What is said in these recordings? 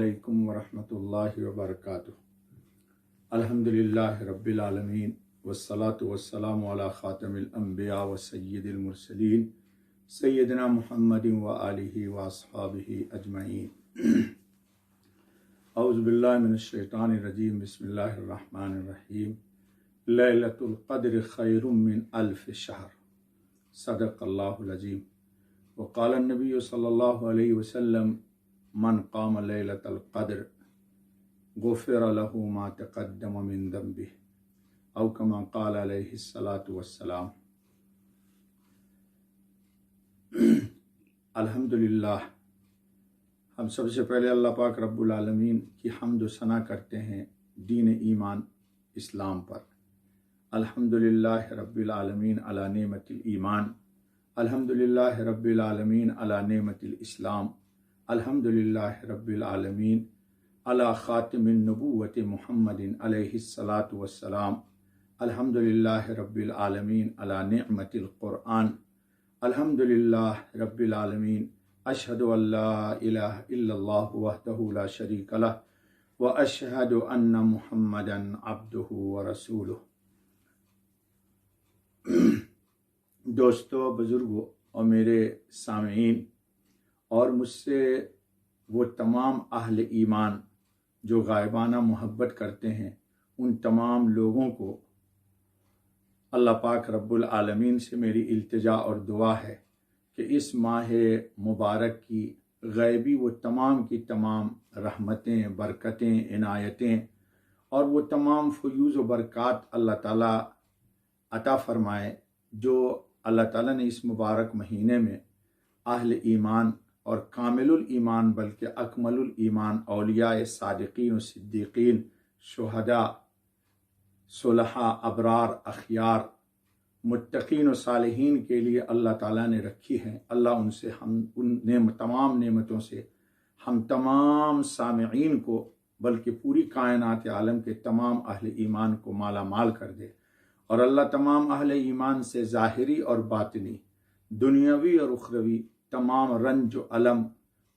अस्सलामुअलैकुम वरहमतुल्लाहि वबरकातुहू। अल्हम्दुलिल्लाहि रब्बिल आलमीन वस्सलातु वस्सलामु अला खातमिल अंबिया व सय्यिदिल मुरसलीन सय्यिदिना मुहम्मदिन व आलिहि व अस्हाबिहि अजमईन। औज़ु बिल्लाहि मिनश शैतानिर रजीम। बिस्मिल्लाहिर रहमानिर रहीम। लैलतुल क़द्र खैरुम मिन अल्फ शहर। सदक़ल्लाहुल अज़ीम। व क़ाल नबी सल्लल्लाहु अलैहि वसल्लम मन क़ाम लैलतल क़द्र गुफ़िर लहू मा तक़द्दम मिन ज़ंबिही औ कमा क़ाल अलैहिस्सलातु वस्सलाम। अल्हम्दुलिल्लाह, हम सबसे पहले अल्लाह पाक रब्बुल आलमीन की हम्द व सना करते हैं दीन ईमान इस्लाम पर। अल्हम्दुलिल्लाह रब्बिल आलमीन अला नेमतिल ईमान, अल्हम्दुलिल्लाह रब्बिल आलमीन अला नेमतिल इस्लाम, अल्हम्दुलिल्लाह रब्बिल आलमीन अला खातिमिन नबुव्वति मुहम्मदिन अलैहिस्सलातु वस्सलाम, अल्हम्दुलिल्लाह रब्बिल आलमीन अला निअमतिल कुरआन, अल्हम्दुलिल्लाह रब्बिल आलमीन अशहदु अल्ला इलाहा इल्लल्लाहु वहदहु ला शरीका लह व अशहदु अन्ना मुहम्मदन अब्दुहु व रसूलुहु। दोस्तों, बुजुर्गों और मेरे सामीन और मुझसे वो तमाम अहले ईमान जो गायबाना मोहब्बत करते हैं, उन तमाम लोगों को अल्लाह पाक रब्बुल आलमीन से मेरी इल्तिजा और दुआ है कि इस माह मुबारक की गैबी वो तमाम की तमाम रहमतें, बरकतें, इनायतें और वो तमाम फयूज़ व बरक़ात अल्लाह ताला अता फ़रमाए जो अल्लाह ताला ने इस मुबारक महीने में अहले ईमान और कामिलुल ईमान बल्कि अकमलुल ईमान औलियाए सादिकीन व सिद्दीकीन, शुहदा, सुलहा, अबरार, अखियार, मुत्तकीन व सालिहीन के लिए अल्लाह ताला ने रखी है। अल्लाह उनसे उन तमाम नेमतों से हम तमाम सामिईन को बल्कि पूरी कायनात आलम के तमाम अहले ईमान को माला माल कर दे और अल्लाह तमाम अहले ईमान से ज़ाहिरी और बातिनी, दुनियावी और उखरवी तमाम रंज व अलम,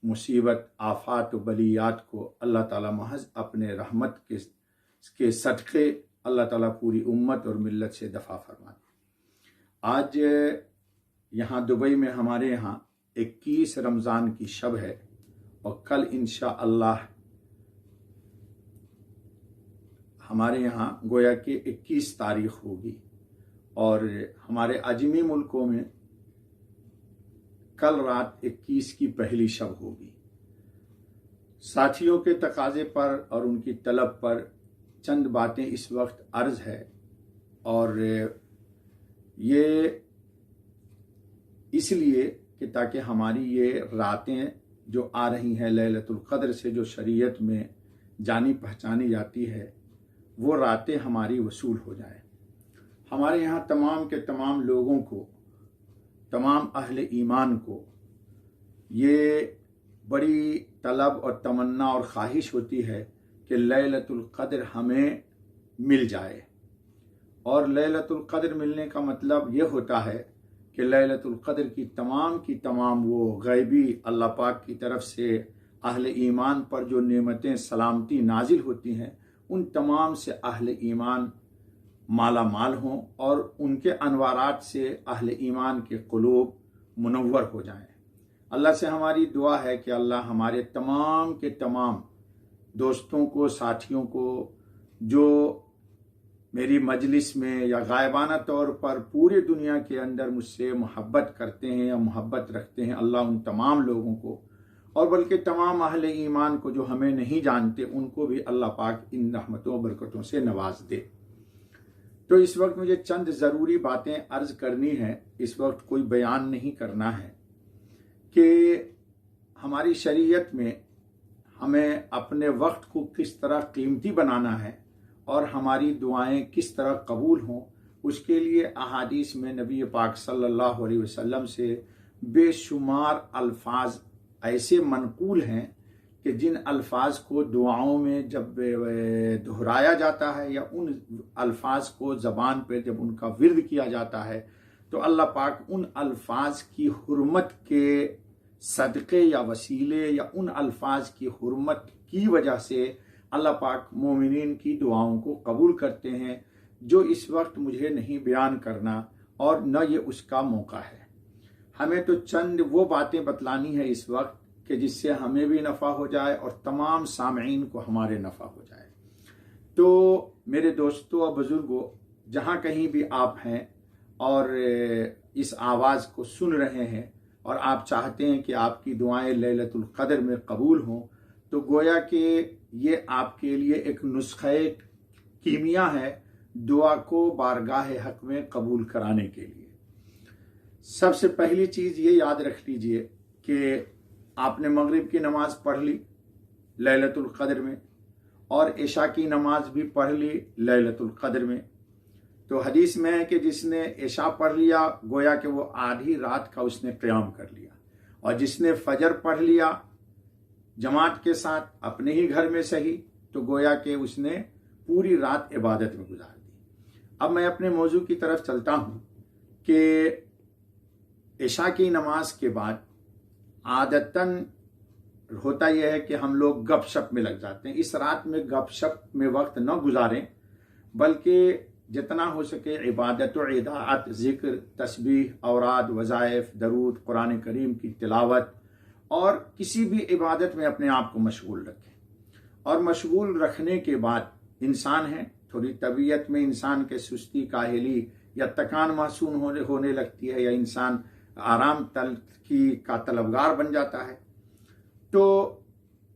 मुसीबत, आफात व बलियात को अल्लाह ताला महज अपने रहमत के सदक़े अल्लाह ताला पूरी उम्मत और मिल्लत से दफ़ा फरमा दे। आज यहाँ दुबई में हमारे यहाँ 21 रमज़ान की शब है और कल इंशाअल्लाह हमारे यहाँ गोया कि 21 तारीख़ होगी और हमारे अजमी मुल्कों में कल रात 21 की पहली शब होगी। साथियों के तकाजे पर और उनकी तलब पर चंद बातें इस वक्त अर्ज़ है और ये इसलिए कि ताकि हमारी ये रातें जो आ रही हैं लैलतुल क़द्र से जो शरीयत में जानी पहचानी जाती है, वो रातें हमारी वसूल हो जाए। हमारे यहाँ तमाम के तमाम लोगों को, तमाम अहले ईमान को ये बड़ी तलब और तमन्ना और ख्वाहिश होती है कि लैलतुल क़द्र हमें मिल जाए। और लैलतुल क़द्र मिलने का मतलब ये होता है कि लैलतुल क़द्र की तमाम वो गैबी अल्लाह पाक की तरफ से अहले ईमान पर जो नेमतें सलामती नाजिल होती हैं, उन तमाम से अहले ईमान माला माल हों और उनके अनवारात से अहले ईमान के क़ुलूब मुनव्वर हो जाएं। अल्लाह से हमारी दुआ है कि अल्लाह हमारे तमाम के तमाम दोस्तों को, साथियों को जो मेरी मजलिस में या गायबाना तौर पर पूरी दुनिया के अंदर मुझसे मोहब्बत करते हैं या मोहब्बत रखते हैं, अल्लाह उन तमाम लोगों को और बल्कि तमाम अहले ईमान को जो हमें नहीं जानते, उनको भी अल्लाह पाक इन रहमतों बरकतों से नवाज दे। तो इस वक्त मुझे चंद ज़रूरी बातें अर्ज़ करनी है। इस वक्त कोई बयान नहीं करना है कि हमारी शरीयत में हमें अपने वक्त को किस तरह कीमती बनाना है और हमारी दुआएं किस तरह कबूल हों, उसके लिए अहादीस में नबी पाक सल्लल्लाहु अलैहि वसल्लम से बेशुमार अल्फाज ऐसे मनकूल हैं कि जिन अल्फाज को दुआओं में जब दोहराया जाता है या उन अल्फाज को ज़बान पर जब उनका विर्द किया जाता है, तो अल्लाह पाक उन अल्फाज की हुर्मत के सदक़े या वसीले या उन अल्फाज की हुर्मत की वजह से अल्लाह पाक मोमिनीन की दुआओं को कबूल करते हैं, जो इस वक्त मुझे नहीं बयान करना और न ये उसका मौका है। हमें तो चंद वो बातें बतलानी है इस वक्त कि जिससे हमें भी नफ़ा हो जाए और तमाम सामईन को हमारे नफ़ा हो जाए। तो मेरे दोस्तों और बुज़ुर्गों, जहाँ कहीं भी आप हैं और इस आवाज़ को सुन रहे हैं और आप चाहते हैं कि आपकी दुआएं लैलतुल क़द्र में कबूल हों, तो गोया कि ये आपके लिए एक नुस्खे कीमिया है दुआ को बारगाह हक में कबूल कराने के लिए। सबसे पहली चीज़ ये याद रख लीजिए कि आपने मगरिब की नमाज पढ़ ली लैलतुल क़द्र में और इशा की नमाज भी पढ़ ली लैलतुल क़द्र में। तो हदीस में है कि जिसने इशा पढ़ लिया गोया कि वो आधी रात का उसने क़याम कर लिया, और जिसने फजर पढ़ लिया जमात के साथ अपने ही घर में सही, तो गोया कि उसने पूरी रात इबादत में गुजार दी। अब मैं अपने मौजू की तरफ चलता हूँ कि इशा की नमाज के बाद आदतन होता यह है कि हम लोग गपशप में लग जाते हैं। इस रात में गपशप में वक्त न गुजारें, बल्कि जितना हो सके इबादत व इदाअत, ज़िक्र, तस्बीह, औराद, वज़ाइफ, दरूद, कुरान करीम की तिलावत और किसी भी इबादत में अपने आप को मशगूल रखें। और मशगूल रखने के बाद इंसान है, थोड़ी तबीयत में इंसान के सुस्ती, काहली या थकान महसूस होने लगती है, या इंसान आराम का तलबगार बन जाता है, तो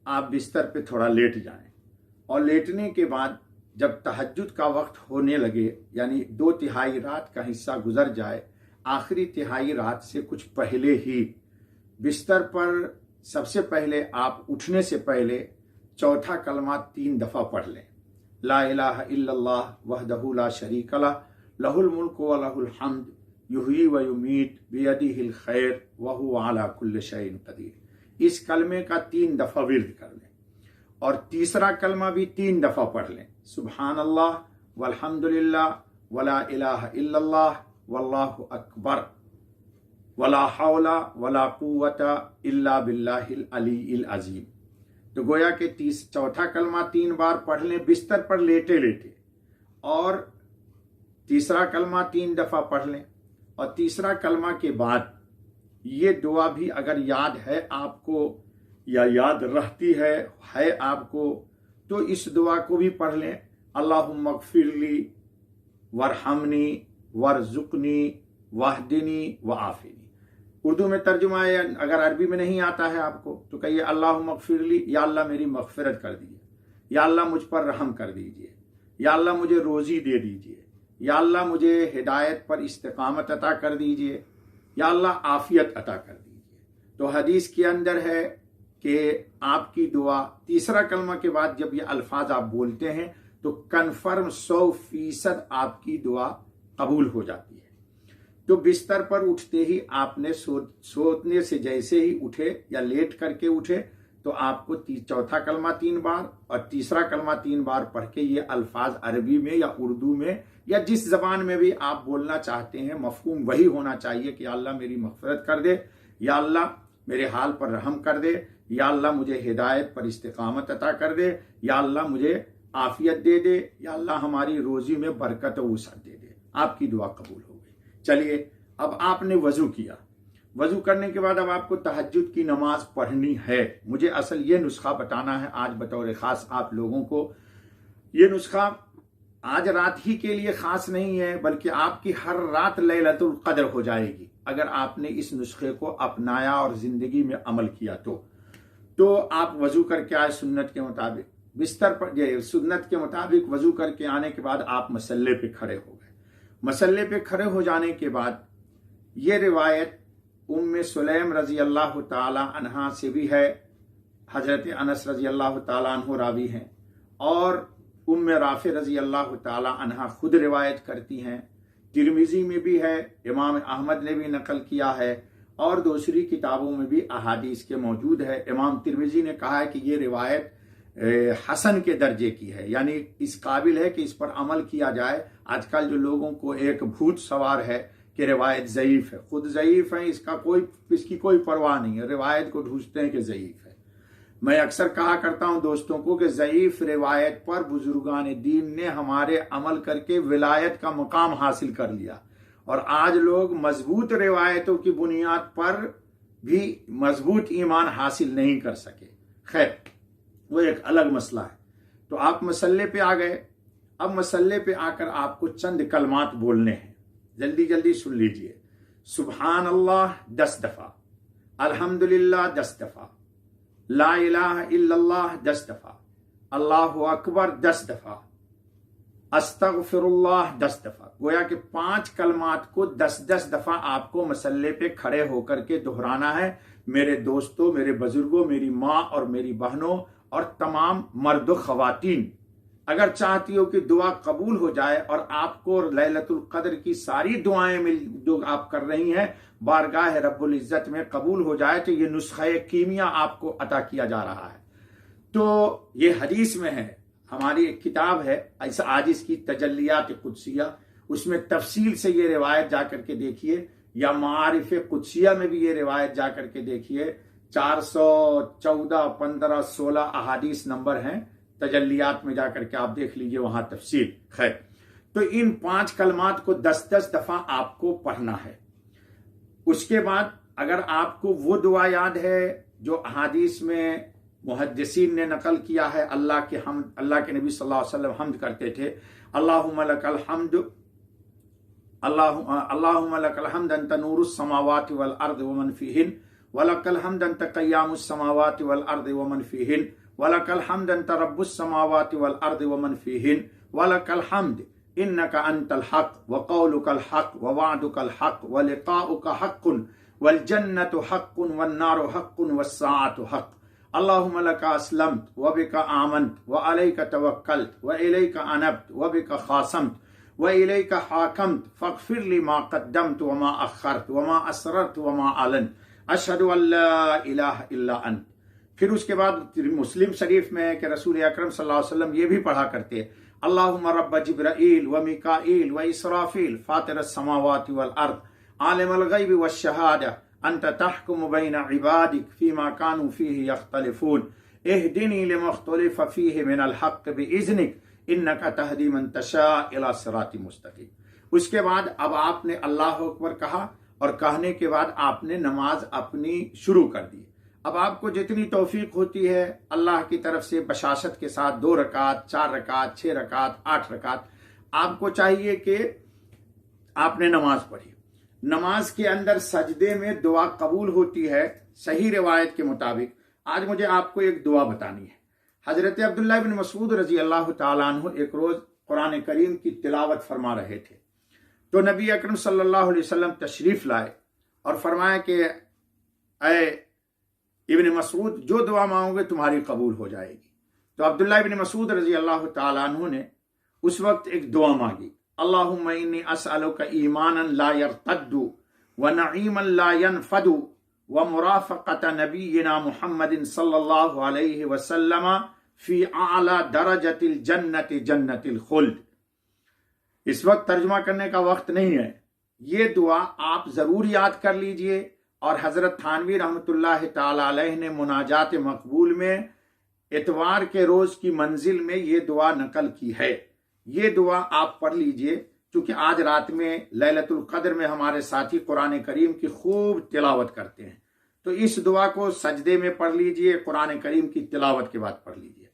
आप बिस्तर पे थोड़ा लेट जाएं। और लेटने के बाद जब तहज्जुद का वक्त होने लगे, यानी 2/3 रात का हिस्सा गुजर जाए, आखिरी तिहाई रात से कुछ पहले ही बिस्तर पर सबसे पहले आप उठने से पहले चौथा कलमा 3 दफ़ा पढ़ लें। ला इलाहा इल्लल्लाह वहदहु ला शरीका लह, लहुल मुल्क व लहुल हम्द, युहयी व युमीत, बियदिहिल खैर व हुवा अला कुल्लि शैइन कदीर। इस कलमे का 3 दफ़ा विर्द कर लें। और तीसरा कलमा भी 3 दफ़ा पढ़ लें, सुब्हानल्लाह वल्हम्दुलिल्लाह वला इलाहा इल्लल्लाह वल्लाहु अकबर वला हौला वला कुव्वता इल्ला बिल्लाहिल अलीइल अज़ीम। तो गोया के चौथा कलमा 3 बार पढ़ लें बिस्तर पर लेटे लेटे, और तीसरा कलमा 3 दफ़ा पढ़ लें। और तीसरा कलमा के बाद ये दुआ भी अगर याद है आपको या याद रहती है आपको, तो इस दुआ को भी पढ़ लें, अल्लाहुम्मा ग़फ़िरली वरहमनी वरज़ुक़नी वहदिनी व आफ़िनी। उर्दू में तर्जुमा है, अगर अरबी में नहीं आता है आपको तो कहिए अल्लाहुम्मा ग़फ़िरली, या अल्लाह मेरी मग़फ़िरत कर दीजिए, या अल्लाह मुझ पर रहम कर दीजिए, या अल्लाह मुझे रोज़ी दे दीजिए, या अल्लाह मुझे हिदायत पर इस्तिक़ामत अता कर दीजिए, या अल्लाह आफ़ियत अता कर दीजिए। तो हदीस के अंदर है कि आपकी दुआ तीसरा कलमा के बाद जब ये अल्फाज आप बोलते हैं तो कन्फर्म 100% आपकी दुआ कबूल हो जाती है। तो बिस्तर पर उठते ही आपने सोने से जैसे ही उठे या लेट करके उठे, तो आपको चौथा कलमा 3 बार और तीसरा कलमा 3 बार पढ़ के ये अल्फाज अरबी में या उर्दू में या जिस जबान में भी आप बोलना चाहते हैं, मफहूम वही होना चाहिए कि या अल्लाह मेरी मग़फ़िरत कर दे, या अल्लाह मेरे हाल पर रहम कर दे, या अल्लाह मुझे हिदायत पर इस्तिक़ामत अता कर दे, या अल्लाह मुझे आफ़ियत दे दे, या अल्लाह हमारी रोज़ी में बरकत व वसअत दे दे। आपकी दुआ कबूल हो गई। चलिए, अब आपने वज़ू किया, वज़ू करने के बाद अब आपको तहज्जुद की नमाज पढ़नी है। मुझे असल ये नुस्खा बताना है आज बतौर ख़ास आप लोगों को। ये नुस्खा आज रात ही के लिए ख़ास नहीं है, बल्कि आपकी हर रात लैलतुल क़द्र हो जाएगी अगर आपने इस नुस्खे को अपनाया और ज़िंदगी में अमल किया। तो आप वज़ू करके आए सुन्नत के मुताबिक, बिस्तर पर सुन्नत के मुताबिक वज़ू करके आने के बाद आप मसल्ले पे खड़े हो गए। मसल्ले पे खड़े हो जाने के बाद ये रिवायत उम्मे सुलैम रज़ी अल्लाह ताला अन्हा से भी है, हज़रत अनस रज़ी अल्लाह ताला अन्हु रावी हैं, और उम्मे राफ़े रज़ी अल्लाह ताला अन्हा खुद रिवायत करती हैं। तिरमिज़ी में भी है, इमाम अहमद ने भी नकल किया है, और दूसरी किताबों में भी अहादीस के मौजूद है। इमाम तिरमिज़ी ने कहा है कि ये रिवायत हसन के दर्जे की है, यानी इस काबिल है कि इस पर अमल किया जाए। आजकल जो लोगों को एक भूत सवार है कि रिवायत ज़ईफ़ है, खुद ज़ईफ़ है, इसकी कोई परवाह नहीं है, रिवायत को ढूंढते हैं कि ज़ईफ़ है। मैं अक्सर कहा करता हूं दोस्तों को कि ज़ईफ़ रिवायत पर बुजुर्गान दीन ने हमारे अमल करके विलायत का मुकाम हासिल कर लिया, और आज लोग मजबूत रिवायतों की बुनियाद पर भी मजबूत ईमान हासिल नहीं कर सके। खैर, वो एक अलग मसला है। तो आप मसले पे आ गए। अब मसले पे आकर आपको चंद कलमात बोलने हैं, जल्दी जल्दी सुन लीजिए। सुबहान अल्लाह 10 दफा, अल्हम्दुलिल्लाह 10 दफा, ला इलाहा इल्लल्लाह 10 दफा, अल्लाहु अकबर 10 दफा, अस्तगफिरुल्लाह 10 दफा। गोया कि 5 कलमात को 10-10 दफा आपको मसल्ले पे खड़े होकर के दोहराना है। मेरे दोस्तों, मेरे बुजुर्गों, मेरी माँ और मेरी बहनों और तमाम मर्द ख़वातीन, अगर चाहती हो कि दुआ कबूल हो जाए और आपको लैलतुल कद्र की सारी दुआएं मिल जो आप कर रही हैं बारगाह रब्बुल इज्जत में कबूल हो जाए, तो ये नुस्खे कीमिया आपको अता किया जा रहा है। तो ये हदीस में है, हमारी एक किताब है ऐसा आज इसकी तजल्लियात कुदसिया, उसमें तफसील से ये रिवायत जाकर के देखिए, या मारिफ कुदसिया में भी ये रिवायत जाकर के देखिए। 414, 15, 16 अहादीस नंबर हैं, तजल्लियात में जाकर के आप देख लीजिए, वहां तफसील। खैर, तो इन 5 कलमात को 10-10 दफा आपको पढ़ना है। उसके बाद अगर आपको वो दुआ याद है जो अहादीस में मुहद्दिसीन ने नकल किया है, अल्लाह के नबी सल्लल्लाहु अलैहि वसल्लम हम्द करते थे, अल्लाहुम्मा लकल हम्द, अल्लाहुम्मा लकल हम्द अंत नूरुस समावाति वल अर्द व मन फीहिन, वलकल हम्द अंत क़य्यामुस समावाति वल अर्द व मन फीहिन, वलकल हम्द अंत रब्बुस समावाति वल अर्द व मन फीहिन, वलकल हम्द इन्नका अंतल हक़ व क़ौलुकल हक़ व वअदुकल हक़ व लिक़ाउका हक़्क़ुन वल जन्नतु हक़्क़ुन वन नारु हक़्क़ुन वस्साअतु हक़्क़। अल्लाहुम्मा लका अस्लमतु व बिका आमनतु व अलैका तवक्कलतु व इलैका अनबतु व बिका खासमतु व इलैका हाकमतु फ़ग़फ़िर ली मा क़द्दमतु व मा अख़्ख़रतु व मा असररतु व मा अलनतु अशहदु अल्ला इलाहा इल्ला अंत। फिर उसके बाद मुस्लिम शरीफ में है कि रसूल अकरम सल्लल्लाहु अलैहि वसल्लम ये भी पढ़ा करते हैं, अल्लाहुम्मा रब्ब जिब्राईल व मीकाईल व इसराफील फातिरस समावाति वल अर्द आलिमल गैबि वश शहादा अंत तहकुमु बैन इबादिक फीमा कानू फीहि यख्तलिफून इहदिनी लिमुख्तलिफ फीहि मिनल हक़्क़ बिइज़्निक इन्नका तहदी मन तशा इला सिराति मुस्तक़ीम। उसके बाद अब आपने अल्लाह अकबर कहा और कहने के बाद आपने नमाज अपनी शुरू कर दी। अब आपको जितनी तौफीक होती है अल्लाह की तरफ से बशाशत के साथ 2 रकात, 4 रकात, 6 रकात, 8 रकात आपको चाहिए कि आपने नमाज पढ़ी। नमाज के अंदर सजदे में दुआ कबूल होती है सही रिवायत के मुताबिक। आज मुझे आपको एक दुआ बतानी है। हजरत अब्दुल्लाह बिन मसूद रजी अल्लाह ताला अन्हु एक रोज कुरान करीम की तिलावत फरमा रहे थे, तो नबी अकरम सल्लल्लाहु अलैहि वसल्लम तशरीफ लाए और फरमाया कि ऐ इब्न मसूद, जो दुआ मांगोगे तुम्हारी कबूल हो जाएगी। तो अब्दुल्लाह इब्न मसूद रजी अल्लाह ताला अन्हु ने उस वक्त एक दुआ मांगी, अल्लाहुम्मा इन्नी अस्अलुका ईमानन ला यर्तद्दु व नईमन ला यनफदु व मुराफक़त नबीना मुहम्मदिन सल्लल्लाहु अलैहि वसल्लम फी आला दरजतिल जन्नति जन्नतिल खुल्द। इस वक्त तर्जुमा करने का वक्त नहीं है, ये दुआ आप जरूर याद कर लीजिए। और हजरत थानवी रहमतुल्लाह ताला अलैह ने मुनाजात मकबूल में इतवार के रोज की मंजिल में ये दुआ नकल की है। ये दुआ आप पढ़ लीजिए, क्योंकि आज रात में लैलतुल कद्र में हमारे साथी कुरान करीम की खूब तिलावत करते हैं, तो इस दुआ को सजदे में पढ़ लीजिए, कुरान करीम की तिलावत के बाद पढ़ लीजिए।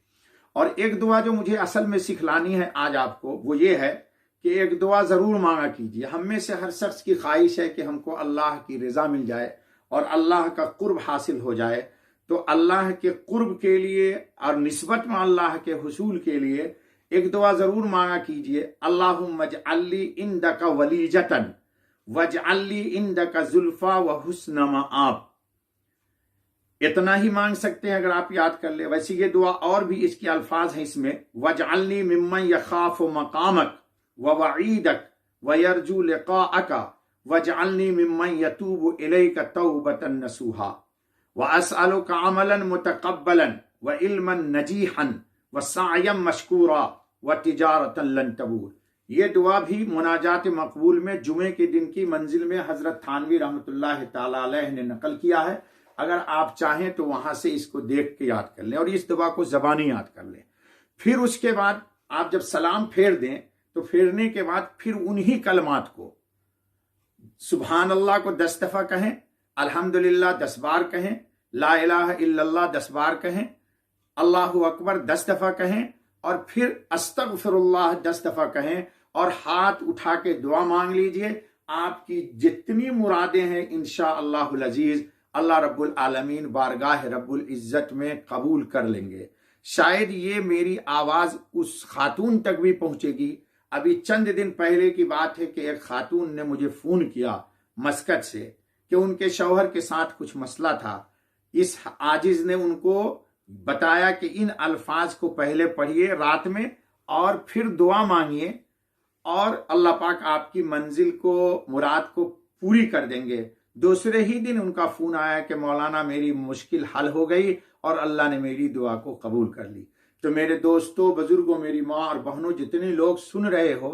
और एक दुआ जो मुझे असल में सिखलानी है आज आपको, वो ये है कि एक दुआ जरूर मांगा कीजिए। हम में से हर शख्स की ख्वाहिश है कि हमको अल्लाह की रजा मिल जाए और अल्लाह का कुर्ब हासिल हो जाए। तो अल्लाह के कुर्ब के लिए और निस्बत में अल्लाह के हुसूल के लिए एक दुआ जरूर मांगा कीजिए, अल्लाहुम्मा जअल्ली इंदका वलीजतन वजअल्ली इंदका जुल्फा व हुस्न मआब। इतना ही मांग सकते हैं अगर आप याद कर ले। वैसे ये दुआ और भी इसके अल्फाज हैं इसमें, वजअल्नी मिम्मन यखाफु मकामक व वईदक व यरजू लिकाअका वजअल्नी मिम्मन यतूबु इलैका तौबतन नसूहा व असअलुका अमलन मुतकब्बलन व इल्मन नजीहन व सायम मशकूरा व तिजारतन लन तबूर। ये दुआ भी मुनाजात मकबूल में जुमे के दिन की मंजिल में हजरत थानवी रहमतुल्लाह ताला अलैह ने नकल किया है। अगर आप चाहें तो वहां से इसको देख के याद कर लें और इस दुआ को जबानी याद कर लें। फिर उसके बाद आप जब सलाम फेर दें तो फेरने के बाद फिर उन्हीं कलमात को सुभान अल्लाह को 10 दफा कहें, अल्हम्दुलिल्लाह 10 बार कहें, ला इलाहा इल्लल्लाह 10 बार कहें, अल्लाहु अकबर 10 दफा कहें और फिर अस्तगफिरुल्लाह 10 दफा कहें और हाथ उठा के दुआ मांग लीजिए। आपकी जितनी मुरादें हैं इंशाअल्लाहुल अजीज अल्लाह रब्बुल आलमीन बारगाह रब्बुल इज्जत में कबूल कर लेंगे। शायद ये मेरी आवाज उस खातून तक भी पहुंचेगी। अभी चंद दिन पहले की बात है कि एक खातून ने मुझे फोन किया मस्कत से कि उनके शौहर के साथ कुछ मसला था। इस आजिज ने उनको बताया कि इन अल्फाज को पहले पढ़िए रात में और फिर दुआ मांगिए और अल्लाह पाक आपकी मंजिल को मुराद को पूरी कर देंगे। दूसरे ही दिन उनका फोन आया कि मौलाना मेरी मुश्किल हल हो गई और अल्लाह ने मेरी दुआ को कबूल कर ली। तो मेरे दोस्तों, बुजुर्गों, मेरी माँ और बहनों, जितने लोग सुन रहे हो,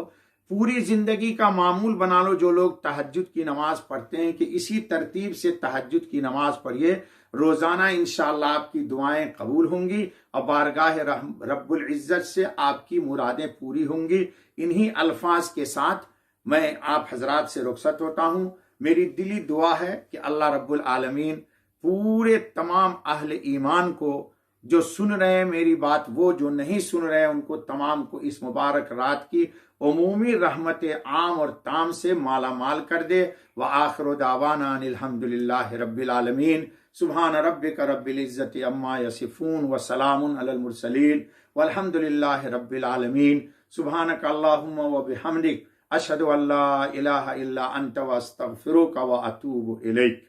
पूरी जिंदगी का मामूल बना लो जो लोग तहज्जुद की नमाज पढ़ते हैं कि इसी तरतीब से तहज्जुद की नमाज पढ़िए। रोजाना इंशाअल्लाह आपकी दुआएं कबूल होंगी और बारगाह रब्बुल इज्जत से आपकी मुरादें पूरी होंगी। इन्हीं अल्फाज के साथ मैं आप हजरात से रुखसत होता हूँ। मेरी दिली दुआ है कि अल्लाह रब्बुल आलमीन पूरे तमाम अहले ईमान को, जो सुन रहे हैं मेरी बात, वो जो नहीं सुन रहे हैं उनको तमाम को इस मुबारक रात की उमूमी रहमत आम और ताम से माला माल कर दे। व आखिर दावाना अनिल हम्दुलिल्लाहि रब्बिल आलमीन। सुभान रब्बिका रब्बिल इज्जति अम्मा यसिफून व सलामुन अलल मुरसलीन वल्हम्दुलिल्लाहि रब्बिल आलमीन। सुभानक अल्लाहुम्मा व बिहम्दिक अशहदु अल्ला इलाहा इल्ला अंत व अस्तगफिरुका व अतूबु इलैक।